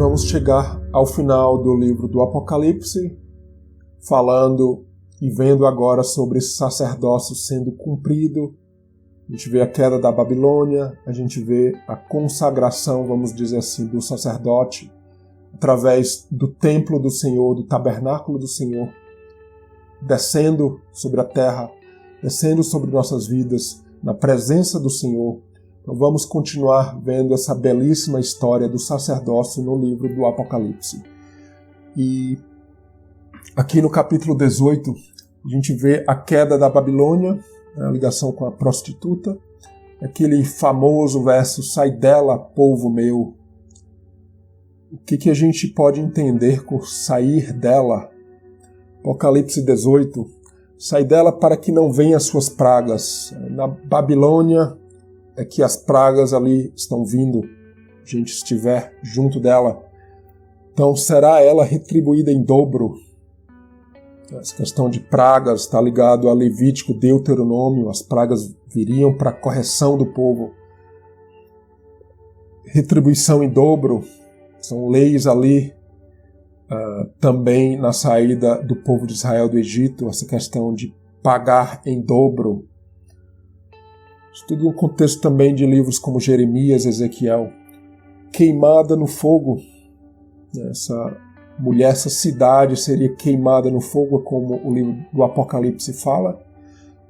vamos chegar ao final do livro do Apocalipse, falando e vendo agora sobre esse sacerdócio sendo cumprido. A gente vê a queda da Babilônia, a gente vê a consagração, vamos dizer assim, do sacerdote, através do templo do Senhor, do tabernáculo do Senhor, descendo sobre a terra, descendo sobre nossas vidas, na presença do Senhor. Então vamos continuar vendo essa belíssima história do sacerdócio no livro do Apocalipse. E aqui no capítulo 18, a gente vê a queda da Babilônia, a ligação com a prostituta, aquele famoso verso, sai dela, povo meu. O que a gente pode entender por sair dela? Apocalipse 18, sai dela para que não venham as suas pragas. Na Babilônia é que as pragas ali estão vindo, a gente estiver junto dela. Então será ela retribuída em dobro. Essa questão de pragas está ligado a Levítico, Deuteronômio, as pragas viriam para a correção do povo. Retribuição em dobro, são leis ali também na saída do povo de Israel do Egito, essa questão de pagar em dobro. Isso tudo no contexto também de livros como Jeremias, Ezequiel. Queimada no fogo, essa mulher, essa cidade seria queimada no fogo, como o livro do Apocalipse fala.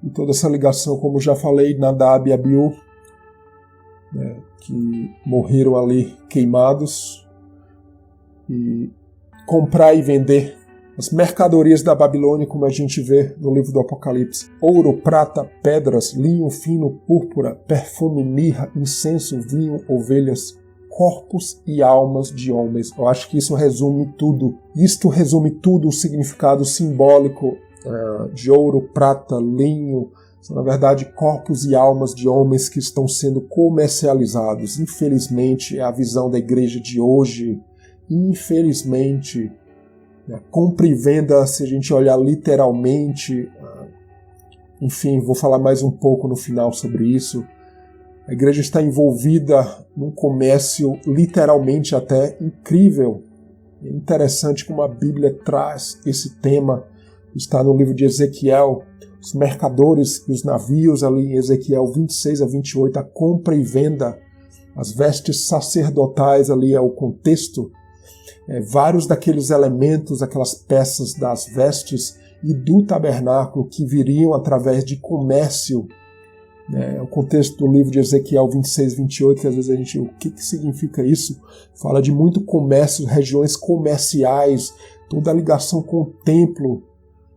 E toda essa ligação, como já falei, Nadab e Abiú, que morreram ali queimados. E comprar e vender as mercadorias da Babilônia, como a gente vê no livro do Apocalipse. Ouro, prata, pedras, linho fino, púrpura, perfume, mirra, incenso, vinho, ovelhas, corpos e almas de homens. Eu acho que isso resume tudo. Isto resume tudo, o significado simbólico de ouro, prata, linho. São, na verdade, corpos e almas de homens que estão sendo comercializados. Infelizmente, é a visão da igreja de hoje. Infelizmente, compra e venda, se a gente olhar literalmente, enfim, vou falar mais um pouco no final sobre isso. A igreja está envolvida num comércio literalmente até incrível. É interessante como a Bíblia traz esse tema. Está no livro de Ezequiel, os mercadores e os navios ali em Ezequiel 26 a 28, a compra e venda, as vestes sacerdotais ali é o contexto. Vários daqueles elementos, aquelas peças das vestes e do tabernáculo que viriam através de comércio. O contexto do livro de Ezequiel 26, 28, que às vezes a gente, o que significa isso? Fala de muito comércio, regiões comerciais, toda a ligação com o templo,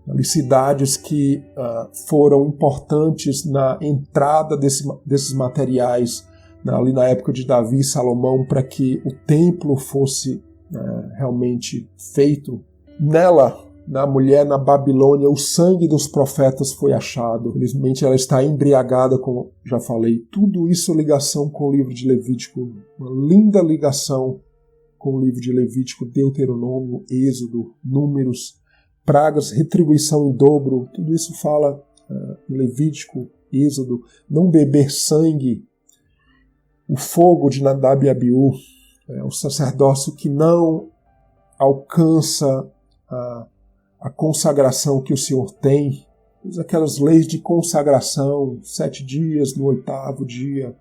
ali, cidades que foram importantes na entrada desses materiais, ali na época de Davi e Salomão, para que o templo fosse realmente feito. Nela, na mulher, na Babilônia, o sangue dos profetas foi achado. Felizmente ela está embriagada, como já falei. Tudo isso ligação com o livro de Levítico. Uma linda ligação com o livro de Levítico, Deuteronômio, Êxodo, Números, pragas, retribuição em dobro. Tudo isso fala em Levítico, Êxodo. Não beber sangue. O fogo de Nadab e Abiú. O sacerdócio que não alcança a consagração que o Senhor tem, aquelas leis de consagração, 7 dias no 8º dia,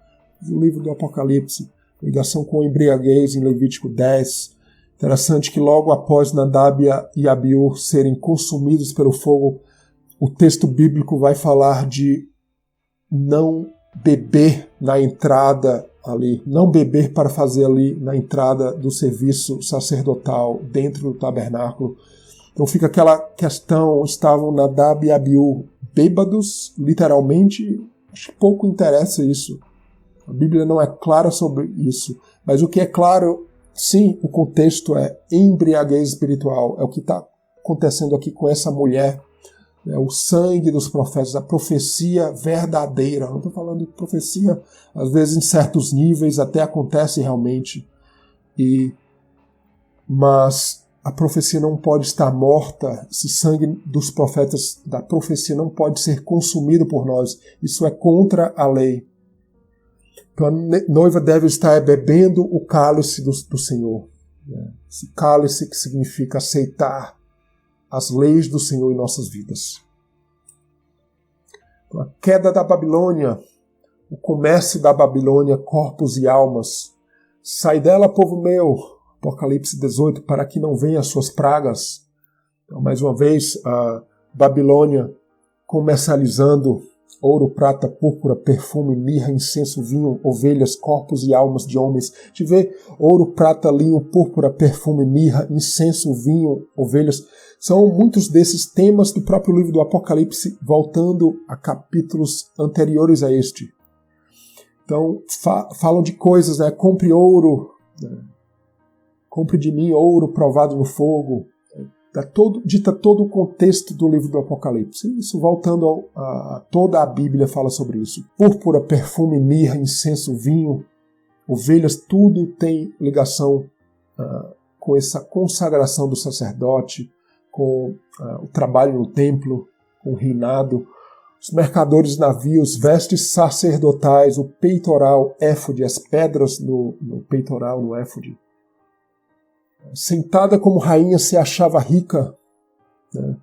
o livro do Apocalipse, ligação com a embriaguez em Levítico 10. Interessante que logo após Nadab e Abiú serem consumidos pelo fogo, o texto bíblico vai falar de não beber na entrada ali, não beber para fazer ali na entrada do serviço sacerdotal dentro do tabernáculo. Então fica aquela questão, estavam Nadab e Abiú bêbados, literalmente, acho que pouco interessa isso. A Bíblia não é clara sobre isso, mas o que é claro, sim, o contexto é embriaguez espiritual, é o que está acontecendo aqui com essa mulher, o sangue dos profetas, a profecia verdadeira. Não estou falando de profecia, às vezes em certos níveis até acontece realmente, mas a profecia não pode estar morta, esse sangue dos profetas da profecia não pode ser consumido por nós, isso é contra a lei. Então a noiva deve estar bebendo o cálice do Senhor. esse cálice que significa aceitar as leis do Senhor em nossas vidas. A queda da Babilônia, o comércio da Babilônia, corpos e almas. Sai dela, povo meu, Apocalipse 18, para que não venham as suas pragas. Então, mais uma vez, a Babilônia comercializando ouro, prata, púrpura, perfume, mirra, incenso, vinho, ovelhas, corpos e almas de homens. A gente vê ouro, prata, linho, púrpura, perfume, mirra, incenso, vinho, ovelhas. São muitos desses temas do próprio livro do Apocalipse, voltando a capítulos anteriores a este. Então, falam de coisas, né? Compre ouro, né? Compre de mim ouro provado no fogo. Dita todo o contexto do livro do Apocalipse. Isso voltando a toda a Bíblia fala sobre isso. Púrpura, perfume, mirra, incenso, vinho, ovelhas, tudo tem ligação com essa consagração do sacerdote, com o trabalho no templo, com o reinado, os mercadores de navios, vestes sacerdotais, o peitoral, éfode, as pedras no peitoral, no éfode. Sentada como rainha se achava rica. Né?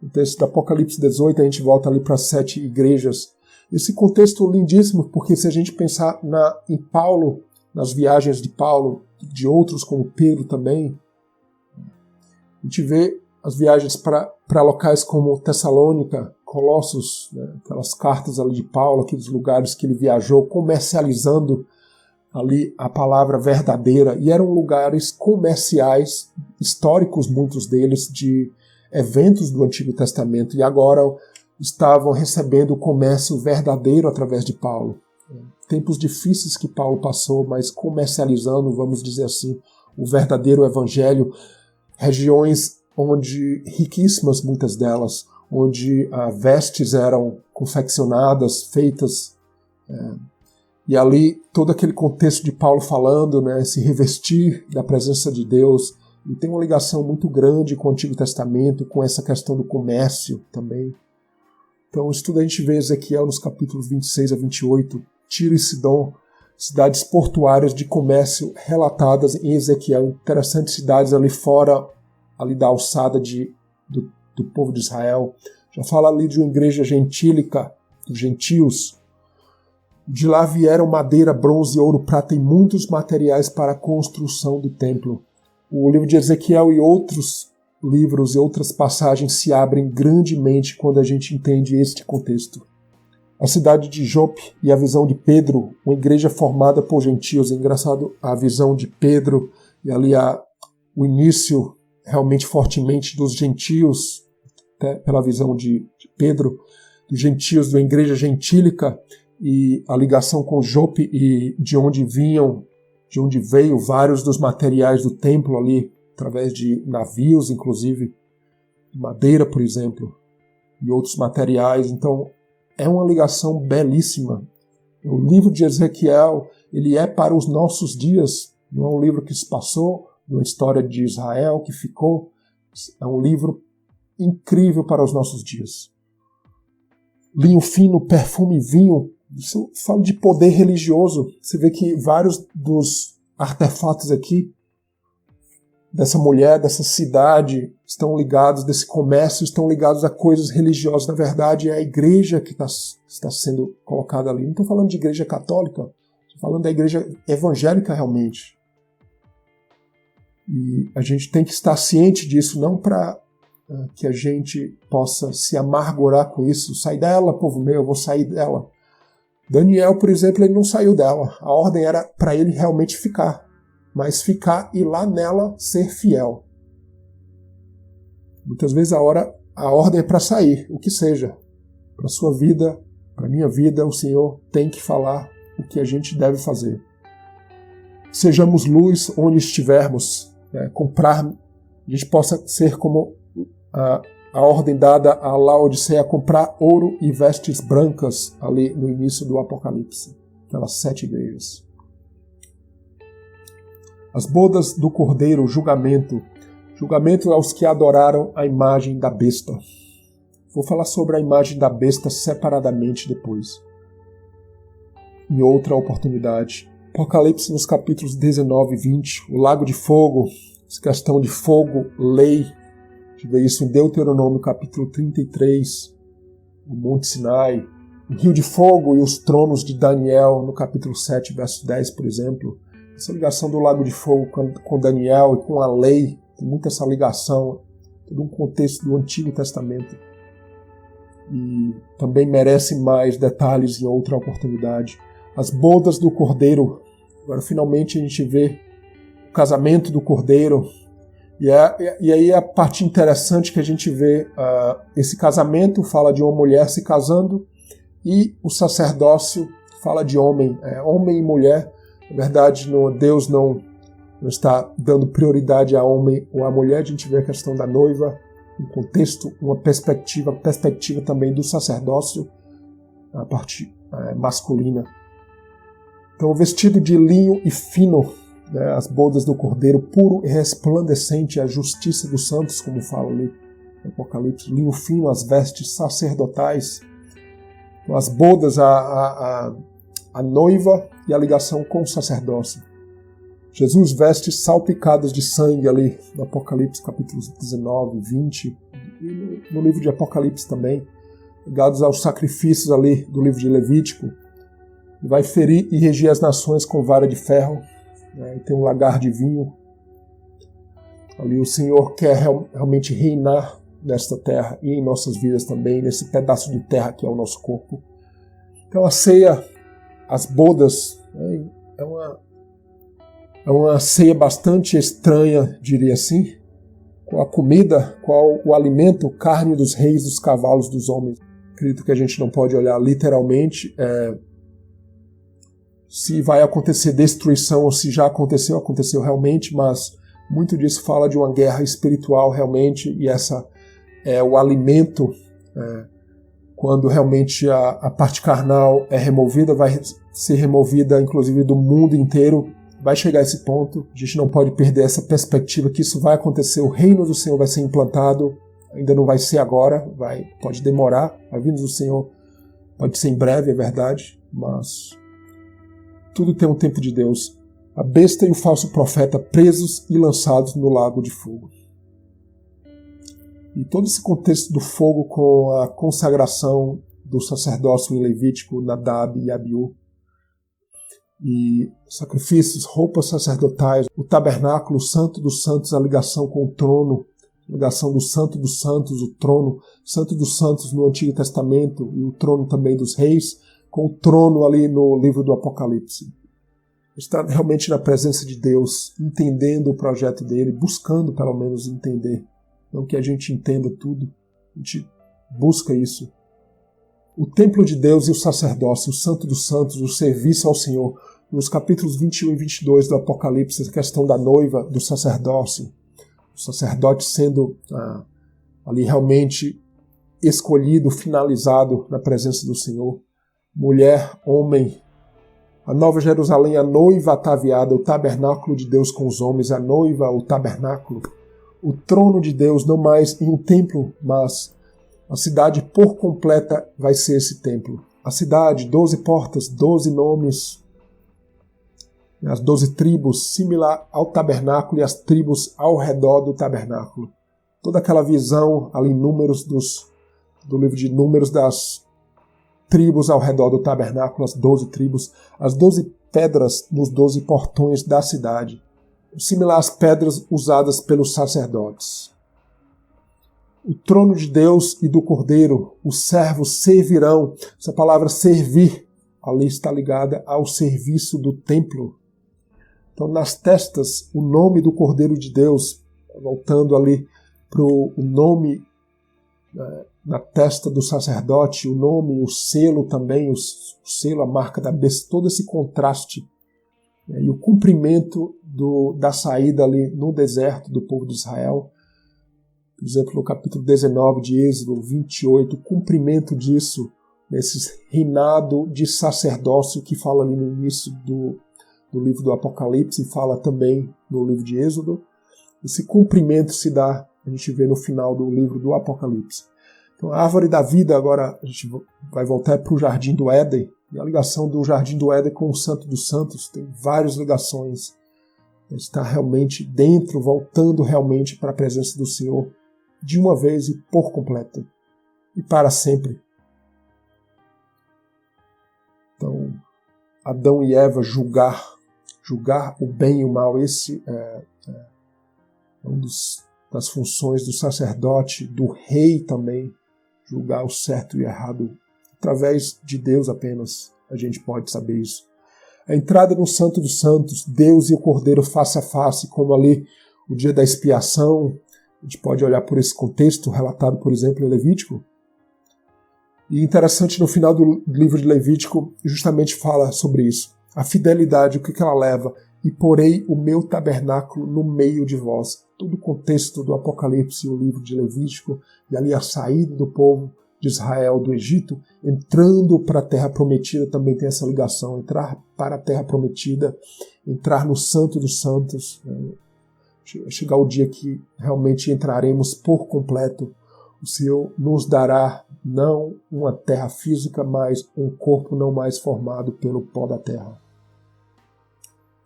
No texto do Apocalipse 18, a gente volta ali para as 7 igrejas. Esse contexto lindíssimo, porque se a gente pensar em Paulo, nas viagens de Paulo, de outros como Pedro também, a gente vê as viagens para locais como Tessalônica, Colossos, né? Aquelas cartas ali de Paulo, aqueles lugares que ele viajou, comercializando ali a palavra verdadeira, e eram lugares comerciais, históricos, muitos deles, de eventos do Antigo Testamento, e agora estavam recebendo o comércio verdadeiro através de Paulo. Tempos difíceis que Paulo passou, mas comercializando, vamos dizer assim, o verdadeiro evangelho, regiões onde, riquíssimas muitas delas, onde vestes eram confeccionadas, feitas, e ali todo aquele contexto de Paulo falando, né, se revestir da presença de Deus, e tem uma ligação muito grande com o Antigo Testamento, com essa questão do comércio também. Então, isso tudo a gente vê Ezequiel nos capítulos 26 a 28, Tiro e Sidom, cidades portuárias de comércio relatadas em Ezequiel, interessantes cidades ali fora, ali da alçada do povo de Israel. Já fala ali de uma igreja gentílica, dos gentios. De lá vieram madeira, bronze, ouro, prata e muitos materiais para a construção do templo. O livro de Ezequiel e outros livros e outras passagens se abrem grandemente quando a gente entende este contexto. A cidade de Jope e a visão de Pedro, uma igreja formada por gentios. É engraçado a visão de Pedro e ali o início realmente fortemente dos gentios, até pela visão de Pedro, dos gentios da igreja gentílica, e a ligação com Jope e de onde veio vários dos materiais do templo ali, através de navios, inclusive, madeira, por exemplo, e outros materiais. Então, é uma ligação belíssima. O livro de Ezequiel, ele é para os nossos dias, não é um livro que se passou, uma história de Israel que ficou, é um livro incrível para os nossos dias. Linho fino, perfume e vinho, isso fala de poder religioso. Você vê que vários dos artefatos aqui, dessa mulher, dessa cidade, estão ligados, desse comércio, estão ligados a coisas religiosas. Na verdade, é a igreja que está sendo colocada ali. Não estou falando de igreja católica, estou falando da igreja evangélica realmente. E a gente tem que estar ciente disso, não para que a gente possa se amargurar com isso. Sai dela, povo meu, eu vou sair dela. Daniel, por exemplo, ele não saiu dela. A ordem era para ele realmente ficar. Mas ficar e lá nela ser fiel. Muitas vezes a ordem é para sair, o que seja. Para a sua vida, para a minha vida, o Senhor tem que falar o que a gente deve fazer. Sejamos luz onde estivermos. A gente possa ser como a ordem dada a Laodiceia, comprar ouro e vestes brancas ali no início do Apocalipse, aquelas 7 igrejas. As bodas do Cordeiro, julgamento aos que adoraram a imagem da besta. Vou falar sobre a imagem da besta separadamente depois, em outra oportunidade. Apocalipse nos capítulos 19 e 20, o lago de fogo, essa questão de fogo, lei. A gente vê isso em Deuteronômio capítulo 33, o Monte Sinai, o rio de fogo e os tronos de Daniel, no capítulo 7, verso 10, por exemplo. Essa ligação do lago de fogo com Daniel e com a lei, tem muita essa ligação, todo um contexto do Antigo Testamento. E também merece mais detalhes em outra oportunidade. As bodas do Cordeiro. Agora, finalmente, a gente vê o casamento do Cordeiro. E aí a parte interessante que a gente vê, esse casamento fala de uma mulher se casando e o sacerdócio fala de homem e mulher. Na verdade, Deus não está dando prioridade a homem ou a mulher. A gente vê a questão da noiva, um contexto, uma perspectiva também do sacerdócio, a parte masculina. Então, vestido de linho e fino, né, as bodas do Cordeiro, puro e resplandecente, a justiça dos santos, como fala ali no Apocalipse, linho fino, as vestes sacerdotais, então, as bodas, a noiva e a ligação com o sacerdócio. Jesus veste salpicadas de sangue ali no Apocalipse, capítulos 19, 20, e no livro de Apocalipse também, ligados aos sacrifícios ali do livro de Levítico. Vai ferir e regir as nações com vara de ferro, né, e tem um lagar de vinho. Ali o Senhor quer realmente reinar nesta terra e em nossas vidas também, nesse pedaço de terra que é o nosso corpo. Então a ceia, as bodas, né, é uma ceia bastante estranha, diria assim, com a comida, com o alimento, carne dos reis, dos cavalos, dos homens. Acredito que a gente não pode olhar literalmente se vai acontecer destruição ou se já aconteceu realmente, mas muito disso fala de uma guerra espiritual realmente, e essa é o alimento, quando realmente a parte carnal é removida, vai ser removida inclusive do mundo inteiro. Vai chegar a esse ponto, a gente não pode perder essa perspectiva que isso vai acontecer, o reino do Senhor vai ser implantado, ainda não vai ser agora, pode demorar, a vinda do Senhor pode ser em breve, é verdade, mas tudo tem um tempo de Deus. A besta e o falso profeta presos e lançados no lago de fogo. E todo esse contexto do fogo com a consagração do sacerdócio em Levítico, Nadab e Abiú, e sacrifícios, roupas sacerdotais, o tabernáculo, o santo dos santos, a ligação com o trono, a ligação do santo dos santos, o trono, santo dos santos no Antigo Testamento e o trono também dos reis, com o trono ali no livro do Apocalipse. Está realmente na presença de Deus, entendendo o projeto dele, buscando pelo menos entender. Não que a gente entenda tudo, a gente busca isso. O templo de Deus e o sacerdócio, o santo dos santos, o serviço ao Senhor. Nos capítulos 21 e 22 do Apocalipse, a questão da noiva, do sacerdócio. O sacerdote sendo ali realmente escolhido, finalizado na presença do Senhor. Mulher, homem, a Nova Jerusalém, a noiva ataviada, o tabernáculo de Deus com os homens, a noiva, o tabernáculo, o trono de Deus, não mais em um templo, mas a cidade por completa vai ser esse templo. A cidade, 12 portas, 12 nomes, as 12 tribos, similar ao tabernáculo e as tribos ao redor do tabernáculo. Toda aquela visão ali em Números, do livro de Números, das tribos ao redor do tabernáculo, as 12 tribos, as 12 pedras nos 12 portões da cidade, similar às pedras usadas pelos sacerdotes. O trono de Deus e do Cordeiro, os servos servirão. Essa palavra servir ali está ligada ao serviço do templo. Então, nas testas, o nome do Cordeiro de Deus, voltando ali para o nome na testa do sacerdote, o nome, o selo também, o selo, a marca da besta, todo esse contraste, e o cumprimento da saída ali no deserto do povo de Israel. Por exemplo, no capítulo 19 de Êxodo 28, o cumprimento disso, nesse reinado de sacerdócio que fala ali no início do livro do Apocalipse, e fala também no livro de Êxodo. Esse cumprimento se dá, a gente vê no final do livro do Apocalipse. Então, a árvore da vida, agora a gente vai voltar para o Jardim do Éden, e a ligação do Jardim do Éden com o Santo dos Santos tem várias ligações. estar realmente dentro, voltando realmente para a presença do Senhor, de uma vez e por completo, e para sempre. Então, Adão e Eva julgar o bem e o mal, esse é uma das funções do sacerdote, do rei também, julgar o certo e o errado. Através de Deus apenas a gente pode saber isso. A entrada no Santo dos Santos, Deus e o Cordeiro face a face, como ali o dia da expiação, a gente pode olhar por esse contexto relatado, por exemplo, em Levítico. E interessante, no final do livro de Levítico, justamente fala sobre isso. A fidelidade, o que ela leva? E porei o meu tabernáculo no meio de vós. Todo o contexto do Apocalipse e o livro de Levítico, e ali a saída do povo de Israel do Egito, entrando para a Terra Prometida, também tem essa ligação, entrar para a Terra Prometida, entrar no Santo dos Santos, chegar o dia que realmente entraremos por completo. O Senhor nos dará não uma terra física, mas um corpo não mais formado pelo pó da terra.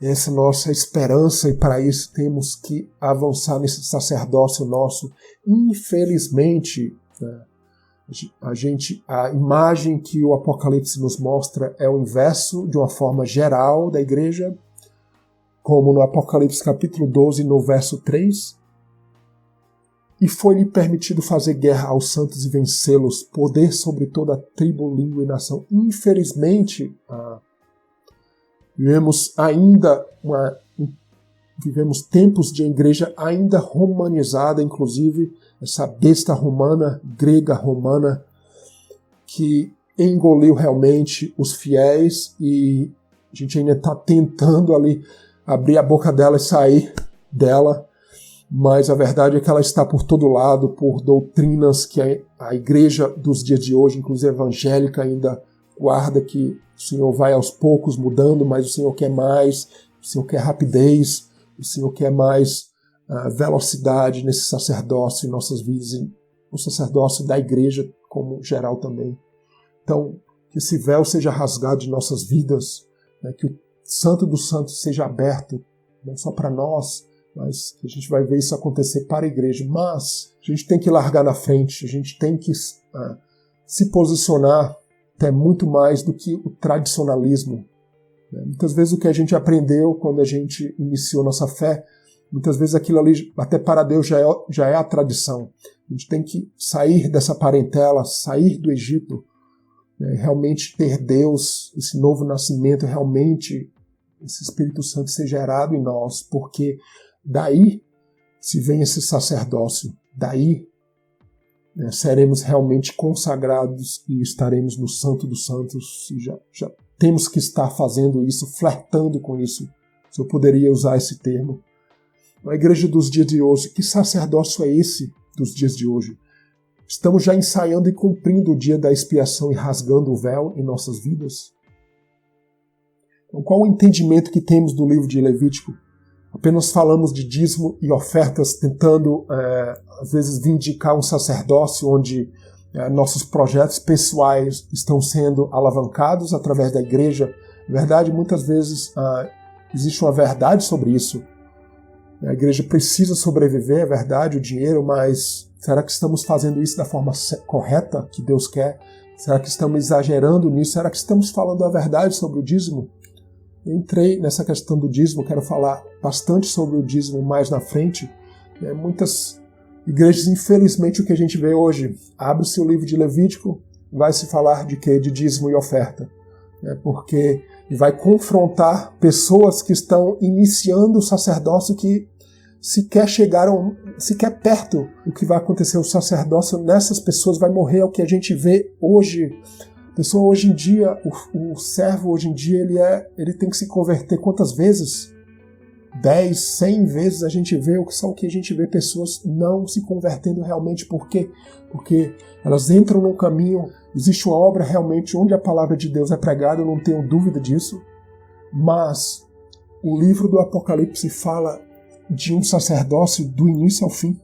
Essa é a nossa esperança, e para isso temos que avançar nesse sacerdócio nosso. Infelizmente, a imagem que o Apocalipse nos mostra é o inverso de uma forma geral da igreja, como no Apocalipse capítulo 12, no verso 3. E foi-lhe permitido fazer guerra aos santos e vencê-los, poder sobre toda tribo, língua e nação. Infelizmente, vivemos tempos de igreja ainda romanizada, inclusive essa besta romana, grega romana, que engoliu realmente os fiéis, e a gente ainda está tentando ali abrir a boca dela e sair dela, mas a verdade é que ela está por todo lado, por doutrinas que a igreja dos dias de hoje, inclusive evangélica, ainda guarda, que o Senhor vai aos poucos mudando, mas o Senhor quer mais, o Senhor quer rapidez, o Senhor quer mais velocidade nesse sacerdócio em nossas vidas, no sacerdócio da igreja como geral também. Então, que esse véu seja rasgado de nossas vidas, que o Santo dos Santos seja aberto, não só para nós, mas a gente vai ver isso acontecer para a igreja. Mas a gente tem que largar na frente, a gente tem que se posicionar até muito mais do que o tradicionalismo. Muitas vezes o que a gente aprendeu quando a gente iniciou nossa fé, muitas vezes aquilo ali até para Deus já é a tradição. A gente tem que sair dessa parentela, sair do Egito, realmente ter Deus, esse novo nascimento, realmente esse Espírito Santo ser gerado em nós, porque daí se vem esse sacerdócio, daí seremos realmente consagrados e estaremos no Santo dos Santos. E já temos que estar fazendo isso, flertando com isso, se eu poderia usar esse termo. A igreja dos dias de hoje, que sacerdócio é esse dos dias de hoje? Estamos já ensaiando e cumprindo o dia da expiação e rasgando o véu em nossas vidas? Então, qual o entendimento que temos do livro de Levítico? Apenas falamos de dízimo e ofertas, tentando, às vezes, vindicar um sacerdócio onde nossos projetos pessoais estão sendo alavancados através da igreja. Na verdade, muitas vezes existe uma verdade sobre isso. A igreja precisa sobreviver, é verdade, o dinheiro, mas será que estamos fazendo isso da forma correta que Deus quer? Será que estamos exagerando nisso? Será que estamos falando a verdade sobre o dízimo? Entrei nessa questão do dízimo, quero falar bastante sobre o dízimo mais na frente. Muitas igrejas, infelizmente, o que a gente vê hoje, abre-se o livro de Levítico, vai se falar de quê? De dízimo e oferta. Porque vai confrontar pessoas que estão iniciando o sacerdócio, que sequer chegaram, sequer perto do que vai acontecer. O sacerdócio nessas pessoas vai morrer, é o que a gente vê hoje. A pessoa hoje em dia, o servo hoje em dia, ele tem que se converter quantas vezes? 10, 100 vezes a gente vê, só o que a gente vê pessoas não se convertendo realmente. Por quê? Porque elas entram num caminho, existe uma obra realmente onde a palavra de Deus é pregada, eu não tenho dúvida disso, mas o livro do Apocalipse fala de um sacerdócio do início ao fim.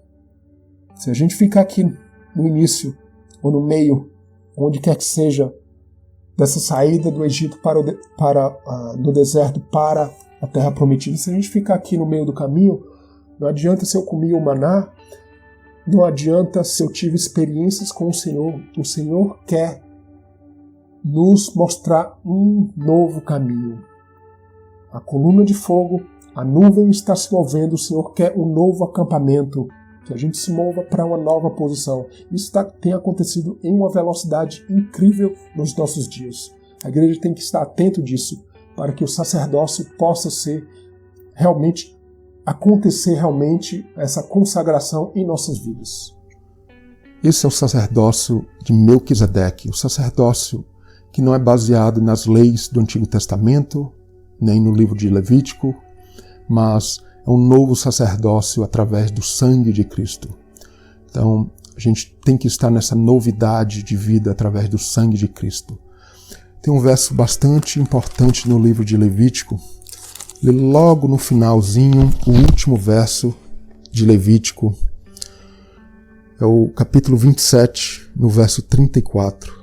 Se a gente ficar aqui no início ou no meio, onde quer que seja, dessa saída do Egito do deserto para a terra prometida. Se a gente ficar aqui no meio do caminho, não adianta se eu comi o maná, não adianta se eu tive experiências com o Senhor. O Senhor quer nos mostrar um novo caminho. A coluna de fogo, a nuvem está se movendo, o Senhor quer um novo acampamento, que a gente se mova para uma nova posição. Isso tem acontecido em uma velocidade incrível nos nossos dias. A igreja tem que estar atento disso, para que o sacerdócio possa acontecer realmente essa consagração em nossas vidas. Esse é o sacerdócio de Melquisedeque, o sacerdócio que não é baseado nas leis do Antigo Testamento, nem no livro de Levítico, mas é um novo sacerdócio através do sangue de Cristo. Então, a gente tem que estar nessa novidade de vida através do sangue de Cristo. Tem um verso bastante importante no livro de Levítico, logo no finalzinho, o último verso de Levítico, é o capítulo 27, no verso 34.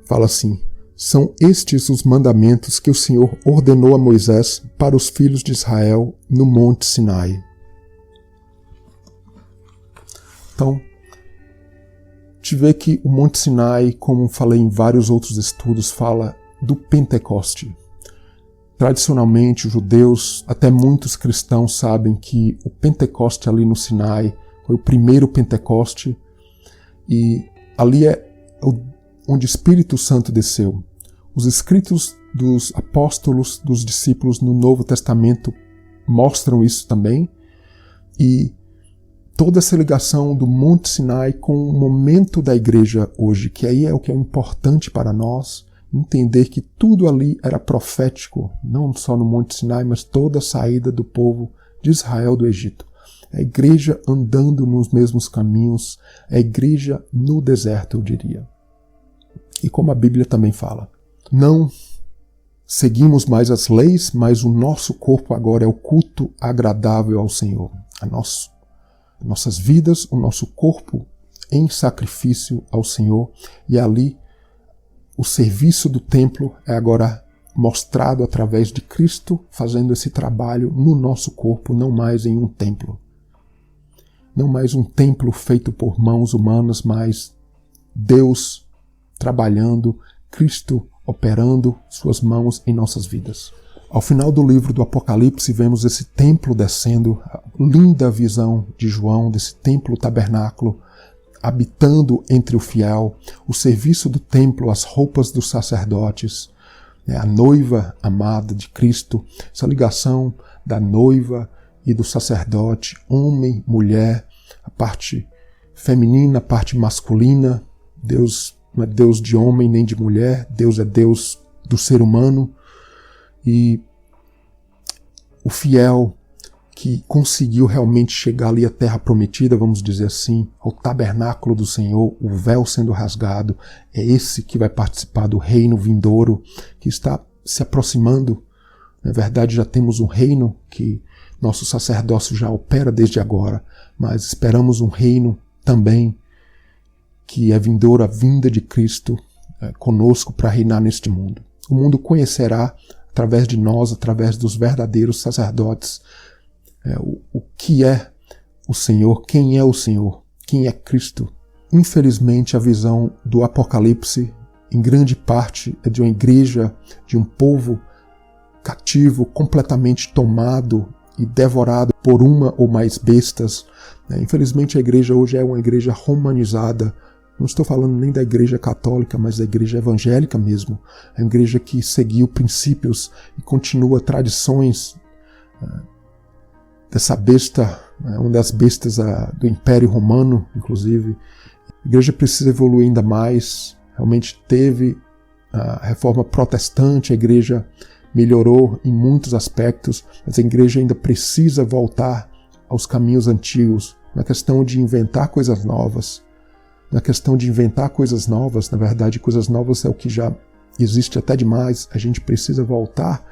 Fala assim: são estes os mandamentos que o Senhor ordenou a Moisés para os filhos de Israel no Monte Sinai. Então, te vê que o Monte Sinai, como falei em vários outros estudos, fala do Pentecoste. Tradicionalmente, os judeus, até muitos cristãos, sabem que o Pentecoste ali no Sinai foi o primeiro Pentecoste, e ali é onde o Espírito Santo desceu. Os escritos dos apóstolos, dos discípulos no Novo Testamento mostram isso também, e toda essa ligação do Monte Sinai com o momento da igreja hoje, que aí é o que é importante para nós, entender que tudo ali era profético, não só no Monte Sinai, mas toda a saída do povo de Israel do Egito. A igreja andando nos mesmos caminhos, a igreja no deserto, eu diria. E como a Bíblia também fala, não seguimos mais as leis, mas o nosso corpo agora é o culto agradável ao Senhor. Nossas vidas, o nosso corpo em sacrifício ao Senhor, e ali o serviço do templo é agora mostrado através de Cristo fazendo esse trabalho no nosso corpo, não mais em um templo. Não mais um templo feito por mãos humanas, mas Deus trabalhando, Cristo operando suas mãos em nossas vidas. Ao final do livro do Apocalipse, vemos esse templo descendo, a linda visão de João, desse templo tabernáculo, habitando entre o fiel, o serviço do templo, as roupas dos sacerdotes, a noiva amada de Cristo, essa ligação da noiva e do sacerdote, homem, mulher, a parte feminina, a parte masculina. Deus não é Deus de homem nem de mulher, Deus é Deus do ser humano. E o fiel que conseguiu realmente chegar ali à terra prometida, vamos dizer assim, ao tabernáculo do Senhor, o véu sendo rasgado, é esse que vai participar do reino vindouro, que está se aproximando. Na verdade, já temos um reino que nosso sacerdócio já opera desde agora, mas esperamos um reino também que é vindouro, a vinda de Cristo conosco para reinar neste mundo. O mundo conhecerá através de nós, através dos verdadeiros sacerdotes, o que é o Senhor, quem é o Senhor, quem é Cristo. Infelizmente, a visão do Apocalipse, em grande parte, é de uma igreja, de um povo cativo, completamente tomado e devorado por uma ou mais bestas. Infelizmente, a igreja hoje é uma igreja romanizada. Não estou falando nem da igreja católica, mas da igreja evangélica mesmo. É uma igreja que seguiu princípios e continua tradições dessa besta, uma das bestas do Império Romano, inclusive. A igreja precisa evoluir ainda mais. Realmente teve a reforma protestante, a igreja melhorou em muitos aspectos, mas a igreja ainda precisa voltar aos caminhos antigos, na questão de inventar coisas novas. Na questão de inventar coisas novas, na verdade, coisas novas é o que já existe até demais. A gente precisa voltar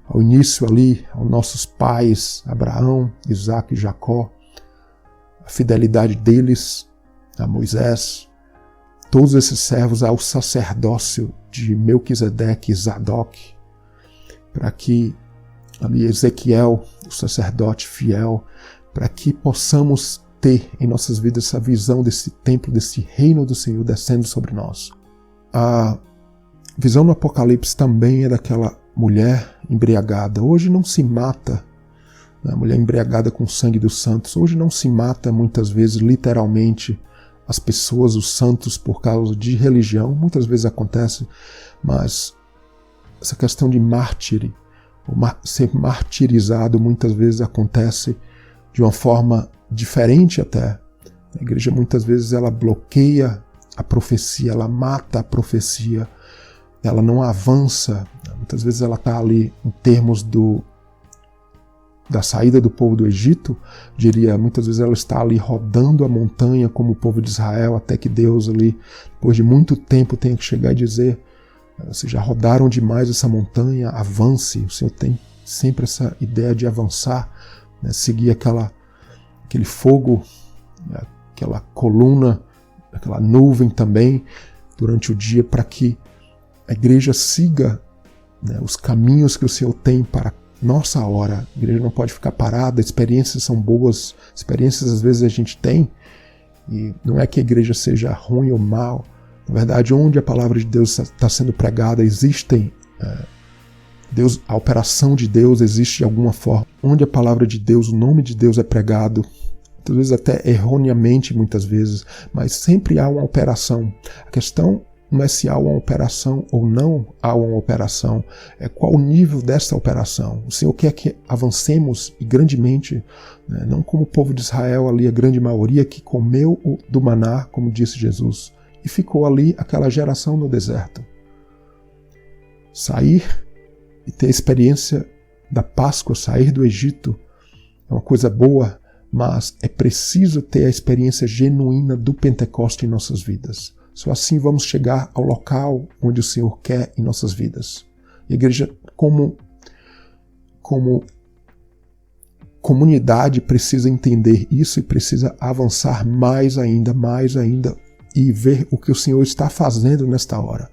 ao início ali, aos nossos pais, Abraão, Isaac e Jacó, a fidelidade deles a Moisés, todos esses servos ao sacerdócio de Melquisedeque e Zadok. para que ali Ezequiel, o sacerdote fiel, para que possamos ter em nossas vidas essa visão desse templo, desse reino do Senhor descendo sobre nós. A visão no Apocalipse também é daquela mulher embriagada. Hoje não se mata, a mulher embriagada com o sangue dos santos. Hoje não se mata muitas vezes literalmente as pessoas, os santos, por causa de religião. Muitas vezes acontece, mas essa questão de mártir, ser martirizado, muitas vezes acontece de uma forma diferente até. A igreja muitas vezes ela bloqueia a profecia, ela mata a profecia, ela não avança. Muitas vezes ela está ali em termos da saída do povo do Egito, diria, muitas vezes ela está ali rodando a montanha como o povo de Israel, até que Deus ali, depois de muito tempo, tenha que chegar e dizer: vocês já rodaram demais essa montanha, avance. O Senhor tem sempre essa ideia de avançar, né? Seguir aquele fogo, aquela coluna, aquela nuvem também durante o dia, para que a igreja siga, né, os caminhos que o Senhor tem para nossa hora. A igreja não pode ficar parada, experiências são boas, experiências às vezes a gente tem, e não é que a igreja seja ruim ou mal. Na verdade, onde a palavra de Deus está sendo pregada, existem a operação de Deus existe de alguma forma. Onde a palavra de Deus, o nome de Deus é pregado, muitas vezes até erroneamente, muitas vezes, mas sempre há uma operação. A questão não é se há uma operação ou não há uma operação, é qual o nível dessa operação. O Senhor quer que avancemos e grandemente, né? Não como o povo de Israel ali, a grande maioria que comeu do maná, como disse Jesus, e ficou ali aquela geração no deserto. Sair e ter a experiência da Páscoa, sair do Egito, é uma coisa boa, mas é preciso ter a experiência genuína do Pentecoste em nossas vidas. Só assim vamos chegar ao local onde o Senhor quer em nossas vidas. E a igreja, como comunidade, precisa entender isso e precisa avançar mais ainda, e ver o que o Senhor está fazendo nesta hora.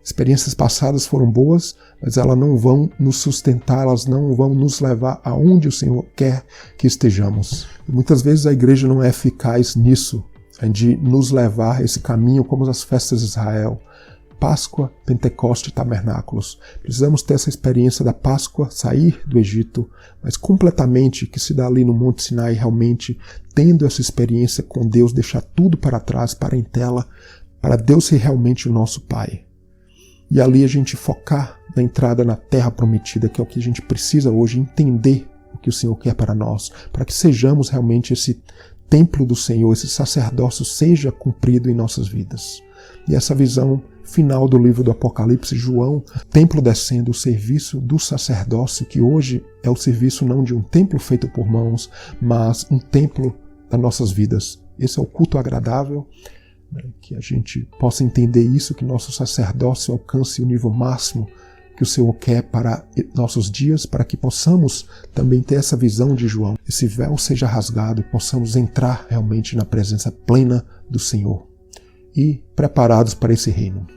Experiências passadas foram boas, mas elas não vão nos sustentar, elas não vão nos levar aonde o Senhor quer que estejamos. E muitas vezes a igreja não é eficaz nisso, de nos levar a esse caminho como as festas de Israel. Páscoa, Pentecoste e Tabernáculos. Precisamos ter essa experiência da Páscoa, sair do Egito, mas completamente, que se dá ali no Monte Sinai, realmente tendo essa experiência com Deus, deixar tudo para trás, parentela, para Deus ser realmente o nosso Pai. E ali a gente focar na entrada na Terra Prometida, que é o que a gente precisa hoje, entender o que o Senhor quer para nós, para que sejamos realmente esse templo do Senhor, esse sacerdócio seja cumprido em nossas vidas. E essa visão final do livro do Apocalipse, João, o templo descendo, o serviço do sacerdócio, que hoje é o serviço não de um templo feito por mãos, mas um templo das nossas vidas. Esse é o culto agradável, né, que a gente possa entender isso, que nosso sacerdócio alcance o nível máximo que o Senhor quer para nossos dias, para que possamos também ter essa visão de João. Esse véu seja rasgado e possamos entrar realmente na presença plena do Senhor e preparados para esse reino.